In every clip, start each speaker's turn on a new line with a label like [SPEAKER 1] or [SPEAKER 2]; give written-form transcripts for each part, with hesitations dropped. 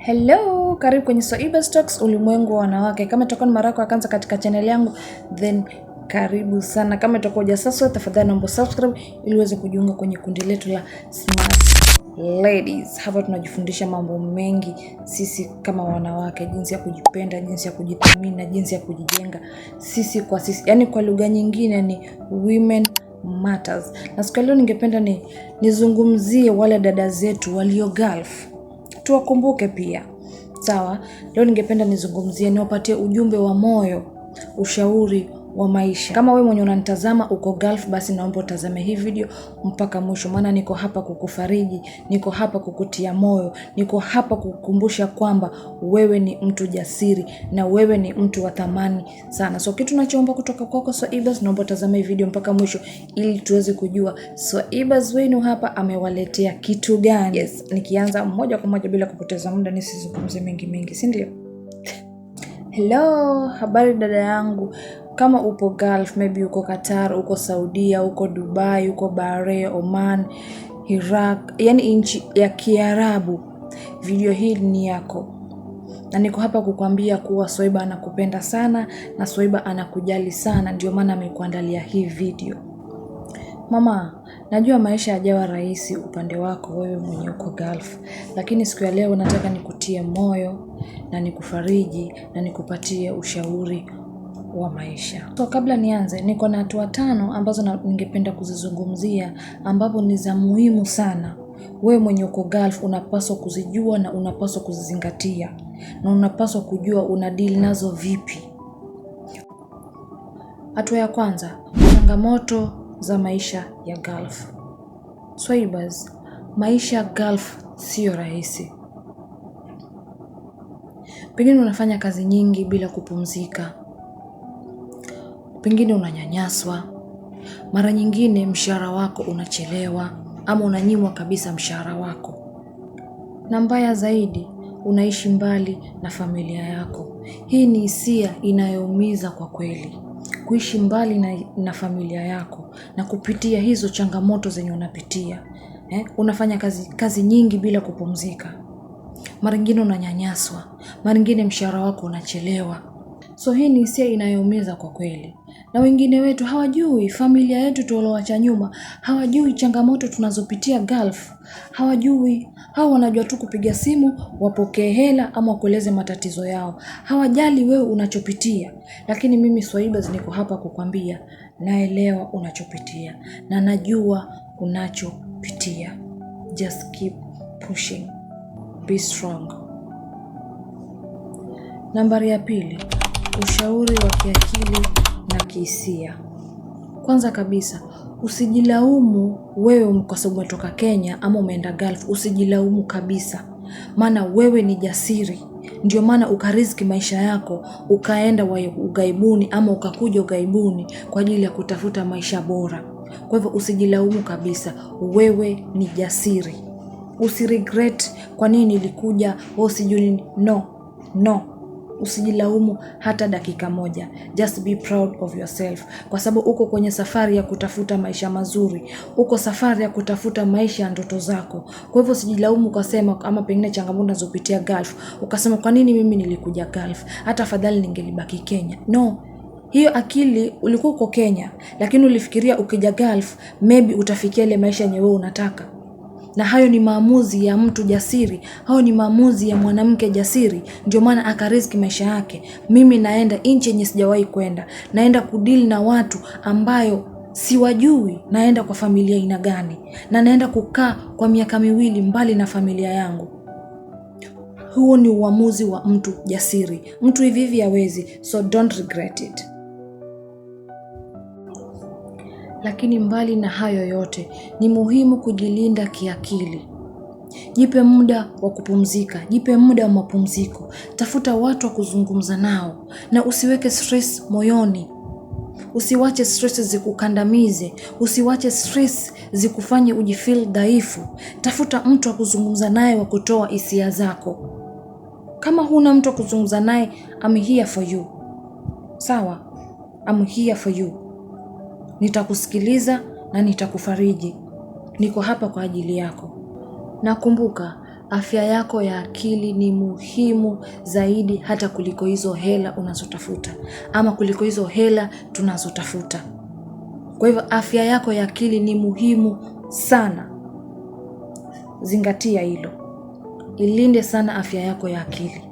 [SPEAKER 1] Hello, karibu kwenye Swaiba's Talks, ulimwengu wa wanawake. Kama itakuwa ni mara yako ya kwanza katika channel yangu, then karibu sana. Kama itakuwa hujasubscribe, tafadhali naomba subscribe ili uweze kujiunga kwenye kundi letu la Smart Ladies. Hapa tunajifundisha mambo mengi sisi kama wanawake, jinsi ya kujipenda, jinsi ya kujithamini na jinsi ya kujijenga sisi kwa sisi. Yaani kwa lugha nyingine ni women matters. Na siku leo ningependa nizungumzie wale dada zetu walio Gulf. Tuwakumbuke pia. Sawa, leo ningependa nizungumzie, niwapatie ujumbe wa moyo, ushauri wa maisha. Kama wewe mwenye unanitazama uko Gulf, basi naomba utazame hii video mpaka mwisho, maana niko hapa kukufariji, niko hapa kukutia moyo, niko hapa kukukumbusha kwamba wewe ni mtu jasiri na wewe ni mtu wa thamani sana. So kitu nachoomba kutoka kwako Swaibas, naomba utazame hii video mpaka mwisho ili tuweze kujua Swaibas wenu hapa amewaletea kitu gani. Yes, nikianza moja kwa moja bila kupoteza muda, nisizungumze mengi, si ndio? Hello, habari dada yangu. Kama upo Gulf, maybe uko Qatar, uko Saudia, uko Dubai, uko Bahrain, Oman, Iraq, yani nchi ya Kiarabu, video hii ni yako. Na niko hapa kukwambia kuwa Swaiba anakupenda sana na Swaiba anakujali sana, ndio maana amekuandalia hii video. Mama, najua maisha hajawa rahisi upande wako wewe mwenye uko Gulf, lakini siku ya leo nataka nikutie moyo na nikufariji na nikupatie ushauri wa maisha. So kabla nianze, niko na hatua 5 ambazo ningependa kuzizungumzia, ambapo ni za muhimu sana. Wewe mwenye uko Gulf unapaswa kuzijua na unapaswa kuzizingatia na unapaswa kujua una deal nazo vipi. Hatua ya kwanza, changamoto za maisha ya Gulf. Swaibas, maisha Gulf sio rahisi. Pengine unafanya kazi nyingi bila kupumzika. Pengine unanyanyaswa. Mara nyingine mshahara wako unachelewa ama unanyimwa kabisa mshahara wako. Na mbaya zaidi, unaishi mbali na familia yako. Hii ni hisia inayoumiza kwa kweli. Kuishi mbali na familia yako na kupitia hizo changamoto zenye unapitia. Unafanya kazi nyingi bila kupumzika. Mara nyingine unanyanyaswa. Mara nyingine mshahara wako unachelewa. So hii ni hisia inayoumiza kwa kweli. Na wengine wetu hawajui, familia yetu tulioacha nyuma, hawajui changamoto tunazopitia Gulf. Hawajui, hao wanajua tu kupiga simu, wapokee hela ama kueleze matatizo yao. Hawajali wewe unachopitia. Lakini mimi Swaibas niko hapa kukwambia, naelewa unachopitia na najua unachopitia. Just keep pushing. Be strong. Nambari ya 2, ushauri wa kiakili na kihisia. Kwanza kabisa, usijilaumu wewe kwa sababu umetoka Kenya ama umeenda Gulf. Usijilaumu kabisa, maana wewe ni jasiri. Ndio maana ukariziki maisha yako, ukaenda ugaibuni ama ukakuja ugaibuni kwa ajili ya kutafuta maisha bora. Kwa hivyo usijilaumu kabisa, wewe ni jasiri. Usiregret kwa nini nilikuja, usijui. No. Usijilaumu hata dakika moja. Just be proud of yourself, kwa sababu uko kwenye safari ya kutafuta maisha mazuri, uko safari ya kutafuta maisha ya ndoto zako. Kwa hivyo usijilaumu ukasema, ama pengine changamoto unazopitia Gulf ukasema kwa nini mimi nilikuja Gulf, hata afadhali ningelibaki Kenya. No, hiyo akili, ulikuwa uko Kenya lakini ulifikiria ukija Gulf maybe utafikia ile maisha yenye wewe unataka. Na hayo ni maamuzi ya mtu jasiri, hayo ni maamuzi ya mwanamke jasiri. Ndio maana akariziki maisha yake. Mimi naenda nchi yenye sijawahi kwenda, naenda kudili na watu ambayo siwajui, naenda kwa familia ina gani, na naenda kukaa kwa miaka 2 mbali na familia yangu. Huo ni uamuzi wa mtu jasiri. Mtu hivi hawezi, so don't regret it. Lakini mbali na hayo yote, ni muhimu kujilinda kiakili. Jipe muda wa kupumzika, jipe muda wa mapumziko. Tafuta watu wa kuzungumza nao na usiweke stress moyoni. Usiwache stress zikukandamize, usiwache stress zikufanye ujifeel dhaifu. Tafuta mtu wa kuzungumza naye wa kutoa hisia zako. Kama huna mtu wa kuzungumza naye, I'm here for you. Sawa? I'm here for you. Nitakusikiliza na nitakufariji. Niko hapa kwa ajili yako. Nakumbuka, afya yako ya akili ni muhimu zaidi hata kuliko hizo hela unazotafuta ama kuliko hizo hela tunazotafuta. Kwa hivyo afya yako ya akili ni muhimu sana. Zingatia hilo. Ilinde sana afya yako ya akili.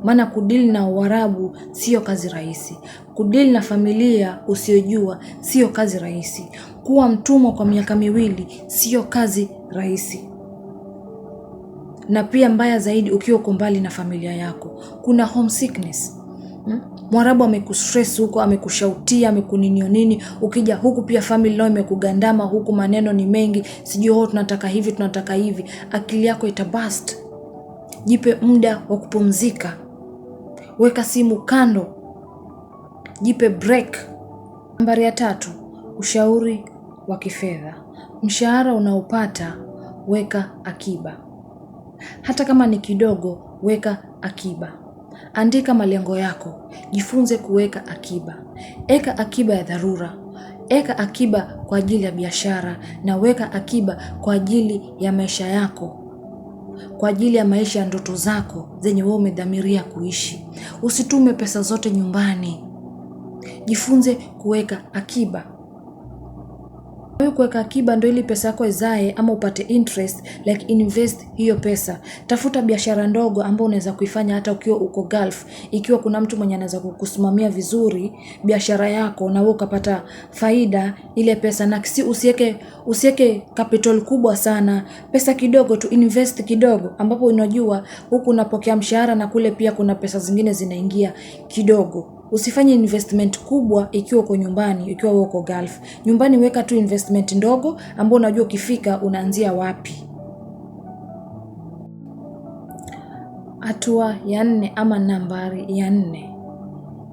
[SPEAKER 1] Maana kudili na Waarabu sio kazi rahisi. Kudili na familia usiyojua sio kazi rahisi. Kuwa mtumwa kwa miaka 2 sio kazi rahisi. Na pia mbaya zaidi ukiwa uko mbali na familia yako. Kuna homesickness. Mwarabu amekustress huko, amekushautia, amekuninio nini, ukija huku pia family law imekugandama, huku maneno ni mengi, sijui tunataka hivi, tunataka hivi, akili yako itabust. Jipe muda wa kupumzika. Weka simu kando. Jipe break. Nambari ya 3, ushauri wa kifedha. Mshahara unaopata, weka akiba. Hata kama ni kidogo, weka akiba. Andika malengo yako, jifunze kuweka akiba. Eka akiba ya dharura, eka akiba kwa ajili ya biashara, na weka akiba kwa ajili ya maisha yako, kwa ajili ya maisha ya ndoto zako zenye wewe umedhamiria kuishi. Usitume pesa zote nyumbani. Jifunze kuweka akiba. Wewe kuweka akiba ndio ili pesa yako izae ama upate interest, like invest hiyo pesa. Tafuta biashara ndogo ambayo unaweza kuifanya hata ukiwa uko Gulf. Ikiwa kuna mtu mwenye anaweza kukusimamia vizuri biashara yako na wewe ukapata faida ile pesa, na usiweke capital kubwa sana. Pesa kidogo tu, invest kidogo ambapo unajua huku unapokea mshahara na kule pia kuna pesa zingine zinaingia kidogo. Usifanye investment kubwa ikiwa uko nyumbani, ikiwa uko Gulf. Nyumbani weka tu investment ndogo ambapo unajua ukifika unaanzia wapi. Hatua ya 4 ama nambari ya 4.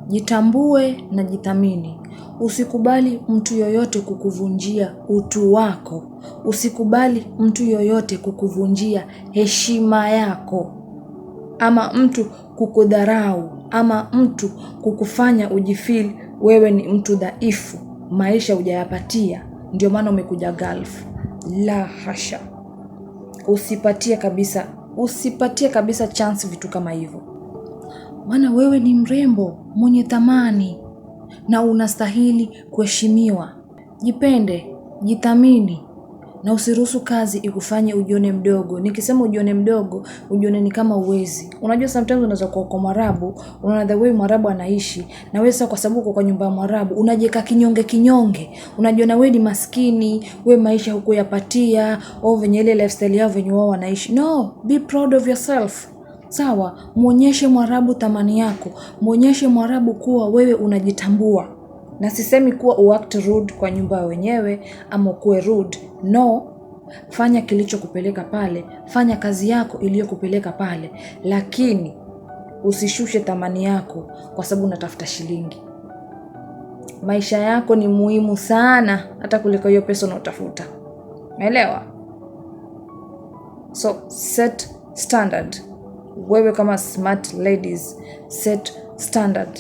[SPEAKER 1] Jitambue na jithamini. Usikubali mtu yoyote kukuvunjia utu wako. Usikubali mtu yoyote kukuvunjia heshima yako, ama mtu kukudharau, ama mtu kukufanya ujifeel wewe ni mtu dhaifu, maisha hujayapatia ndio maana umekuja Gulf. La hasha. Usipatie kabisa chance vitu kama hivyo. Maana wewe ni mrembo mwenye thamani na unastahili kuheshimiwa. Jipende, jithamini, na usiruhusu kazi ikufanye ujione mdogo. Nikisema ujione mdogo, ujione ni kama uwezi. Unajua sometimes unaweza kuwa kwa Mwarabu, unaona the way Mwarabu anaishi, na wewe sasa kwa sababu uko kwa nyumba ya Mwarabu, unajeka kinyonge. Unajiona wewe ni maskini, wewe maisha hukuyapatia, au venye ile lifestyle yao venye wao wanaishi. No, be proud of yourself. Sawa, muonyeshe Mwarabu thamani yako. Muonyeshe Mwarabu kuwa wewe unajitambua. Na sisemi kuwa uact rude kwa nyumba wenyewe ama kuwe rude. No, fanya kilichokupeleka pale, fanya kazi yako iliyokupeleka pale, lakini usishushe thamani yako kwa sababu unatafuta shilingi. Maisha yako ni muhimu sana hata kuliko hiyo pesa unayotafuta. Umeelewa? So set standard. Wewe kama smart ladies, set standard.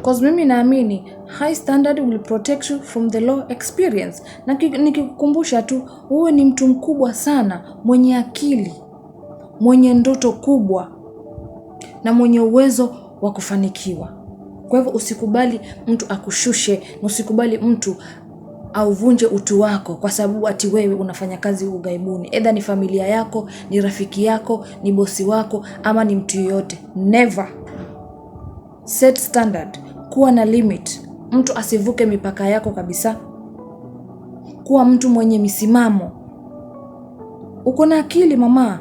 [SPEAKER 1] Cause mimi naamini high standard will protect you from the low experience. Na nikikukumbusha tu, wewe ni mtu mkubwa sana, mwenye akili, mwenye ndoto kubwa, na mwenye uwezo wa kufanikiwa. Kwa hivyo usikubali mtu akushushe, na usikubali mtu auvunje utu wako kwa sababu ati wewe unafanya kazi ughaibuni. Either ni familia yako, ni rafiki yako, ni bosi wako, ama ni mtu yoyote. Never. Set standard. Kuwa na limit. Mtu asivuke mipaka yako kabisa. Kuwa mtu mwenye misimamo. Uko na akili mama.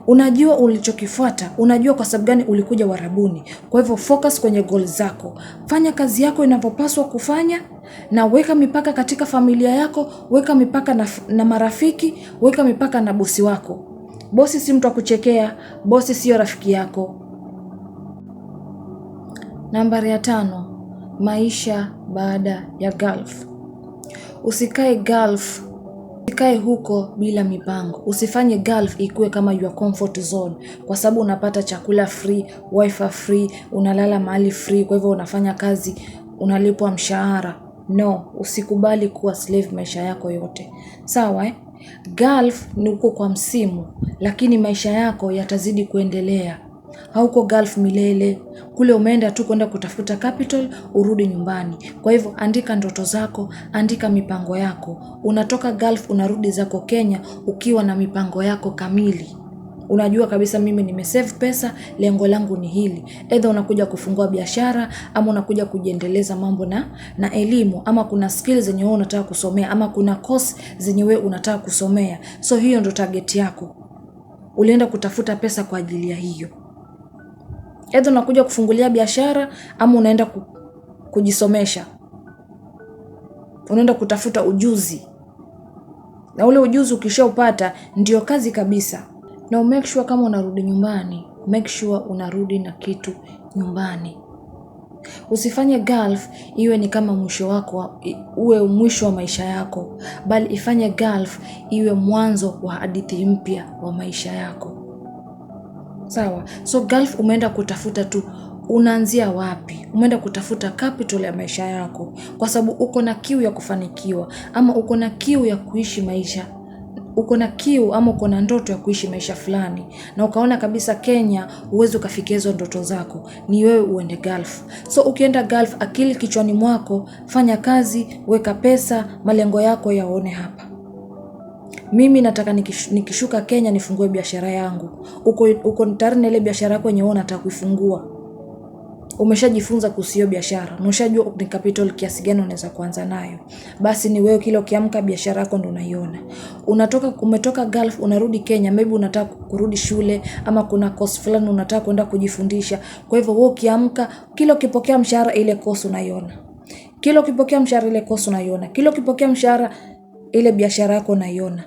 [SPEAKER 1] Unajua ulichokifuata. Unajua kwa sababu gani ulikuja Uarabuni. Kwa hivyo focus kwenye goals zako. Fanya kazi yako inavyopaswa kufanya, na weka mipaka katika familia yako, weka mipaka na marafiki, weka mipaka na bosi wako. Bosi si mtu wa kuchekea, bosi sio rafiki yako. Nambari ya 5, maisha baada ya Gulf. Usikae Gulf, usikae huko bila mipango. Usifanye Gulf ikuwe kama your comfort zone, kwa sababu unapata chakula free, wifi free, unalala mahali free, kwa hivyo unafanya kazi, unalipwa mshahara. No, usikubali kuwa slave maisha yako yote. Sawa Gulf ni uko kwa msimu, lakini maisha yako yatazidi kuendelea. Hauko Gulf milele. Kule umeenda tu kwenda kutafuta capital, urudi nyumbani. Kwa hivyo andika ndoto zako, andika mipango yako. Unatoka Gulf unarudi zako Kenya ukiwa na mipango yako kamili. Unajua kabisa mimi nimesave pesa, lengo langu ni hili. Either unakuja kufungua biashara ama unakuja kujiendeleza mambo na elimu, ama kuna skills zenye wewe unataka kusomea, ama kuna course zenye wewe unataka kusomea. So hiyo ndo target yako. Ulienda kutafuta pesa kwa ajili ya hiyo. Either unakuja kufungulia biashara ama unaenda kujisomesha. Unaenda kutafuta ujuzi. Na ule ujuzi ukishaupata ndio kazi kabisa. Na make sure kama unarudi nyumbani, make sure unarudi na kitu nyumbani. Usifanye Gulf iwe ni kama mwisho wako, uwe mwisho wa maisha yako, bali ifanye Gulf iwe mwanzo wa hadithi mpya wa maisha yako. Sawa? So Gulf umeenda kutafuta tu, unaanzia wapi? Umeenda kutafuta capital ya maisha yako kwa sababu uko na kiu ya kufanikiwa, ama uko na kiu ya kuishi maisha. Uko na kiu ama uko na ndoto ya kuishi maisha fulani, na ukaona kabisa Kenya uweze ukafikia hizo ndoto zako, ni wewe uende Gulf. So ukienda Gulf, akili kichwani mwako, fanya kazi, weka pesa, malengo yako yaone hapa. Mimi nataka nikishuka Kenya nifungue biashara yangu. Uko tayari na ile biashara yako yenye unataka kuifungua. Umeshajifunza kuhusu biashara, umeshajua ni capital kiasi gani unaweza kuanza nayo. Basi ni wewe kila ukiamka biashara yako ndio unaiona. Umetoka Gulf unarudi Kenya, maybe unataka kurudi shule ama kuna course fulani unataka kwenda kujifundisha. Kwa hivyo wewe ukiamka, kila ukipokea mshahara ile course unaiona. Kila ukipokea mshahara ile course unaiona. Kila ukipokea mshahara ile biashara yako unaiona.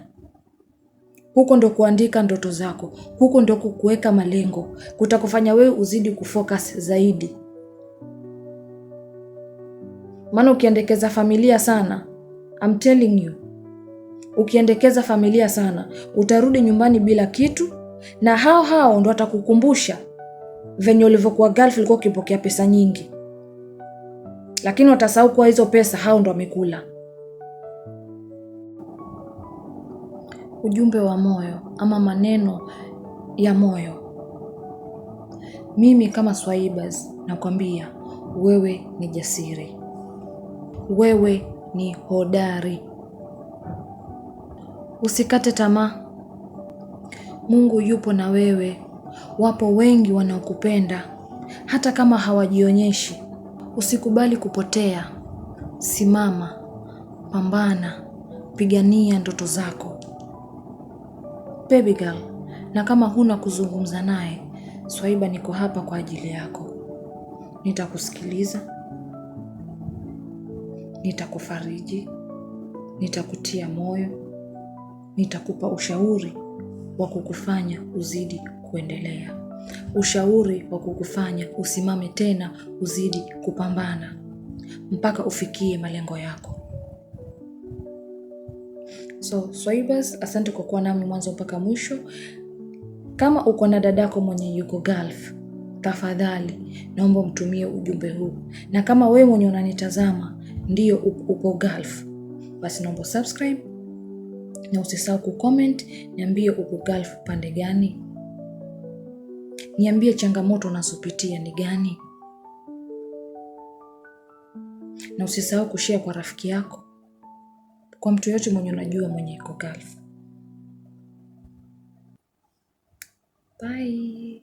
[SPEAKER 1] Huko ndo kuandika ndoto zako. Huko ndo kuweka malengo. Kutakufanya wewe uzidi kufocus zaidi. Maana ukiendekeza familia sana, I'm telling you, ukiendekeza familia sana, utarudi nyumbani bila kitu, na hao ndo watakukumbusha venye ulivyokuwa Gulf ulikuwa ukipokea pesa nyingi. Lakini watasahau kwa hizo pesa hao ndo wamekula. Ujumbe wa moyo ama maneno ya moyo. Mimi kama Swahibaz nakwambia wewe ni jasiri. Wewe ni hodari. Usikate tamaa. Mungu yupo na wewe. Wapo wengi wanaokupenda hata kama hawajionyeshi. Usikubali kupotea. Simama, pambana, pigania ndoto zako. Baby girl, na kama huna kuzungumza naye, Swaiba niko hapa kwa ajili yako. Nitakusikiliza, nitakufariji, nitakutia moyo, nitakupa ushauri wa kukufanya uzidi kuendelea. Ushauri wa kukufanya usimame tena, uzidi kupambana mpaka ufikie malengo yako. So Swahibaz, asante kwa kuwa nami mwanzo mpaka mwisho. Kama uko na dadako mwenye yuko Gulf, tafadhali naomba mtumie ujumbe huu. Na kama wewe mwenye unanitazama ndio uko Gulf, basi naomba subscribe na usisahau kucomment, niambie uko Gulf pande gani. Niambie changamoto unazopitia ni gani. Na usisahau kushare kwa rafiki yako, kwa mtu yote mwenye unajua mwenye yuko Gulf. Bye.